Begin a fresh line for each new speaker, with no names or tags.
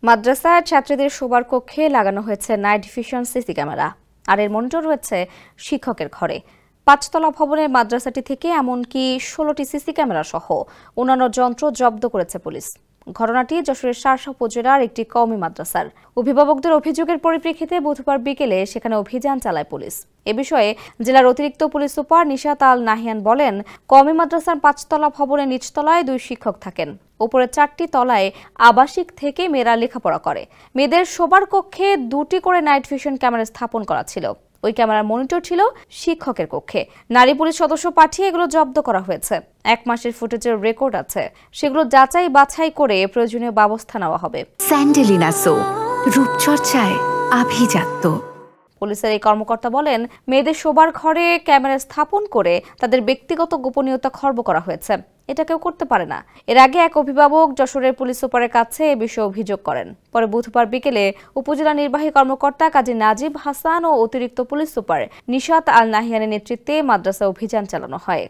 মাদ্রাসার ছাত্রীদের শোবার কক্ষে লাগানো হয়েছে নাইট ভিশন সিসি ক্যামেরা, আর এর মনিটর রয়েছে শিক্ষকের ঘরে। ৫ তলা ভবনের মাদ্রাসাটি থেকে এমনকি ১৬টি সিসি ক্যামেরা সহ অন্যান্য যন্ত্র জব্দ করেছে পুলিশ। ঘটনাটি যশোরের শার্শা উপজেলার একটি কওমি মাদ্রাসার। অভিভাবকদের অভিযোগের পরিপ্রেক্ষিতে বুধবার বিকেলে সেখানে অভিযান চালায় পুলিশ। এ বিষয়ে জেলার অতিরিক্ত পুলিশ সুপার নিশাত আল নাহিয়ান বলেন, কওমি মাদ্রাসার ৫ তলা ভবনের নিচতলায় ২ শিক্ষক থাকেন। উপরে ৪টি তলায় আবাসিক থেকে মেয়েরা লেখাপড়া করে। মেয়েদের শোবার কক্ষে ২টি করে নাইট ভিশন ক্যামেরা স্থাপন করা ছিল। ওই ক্যামেরার মনিটর ছিল শিক্ষকের কক্ষে। নারী পুলিশ সদস্য পাঠিয়ে এগুলো জব্দ করা হয়েছে। ১ মাসের ফুটেজের রেকর্ড আছে, সেগুলো যাচাই বাছাই করে প্রয়োজনীয় ব্যবস্থা নেওয়া হবে।
স্যান্ডেলিনা সো, রূপচর্চায় আভিজাত্য।
পুলিশের এই কর্মকর্তা বলেন, মেয়েদের শোবার ঘরে ক্যামেরা স্থাপন করে তাদের ব্যক্তিগত গোপনীয়তা খর্ব করা হয়েছে। এটা কেউ করতে পারে না। এর আগে এক অভিভাবক যশোরের পুলিশ সুপারের কাছে এ বিষয়ে অভিযোগ করেন। পরে বুধবার বিকেলে উপজেলা নির্বাহী কর্মকর্তা কাজী নাজিব হাসান ও অতিরিক্ত পুলিশ সুপার নিশাত আল নাহিয়ানের নেতৃত্বে মাদ্রাসা অভিযান চালানো হয়।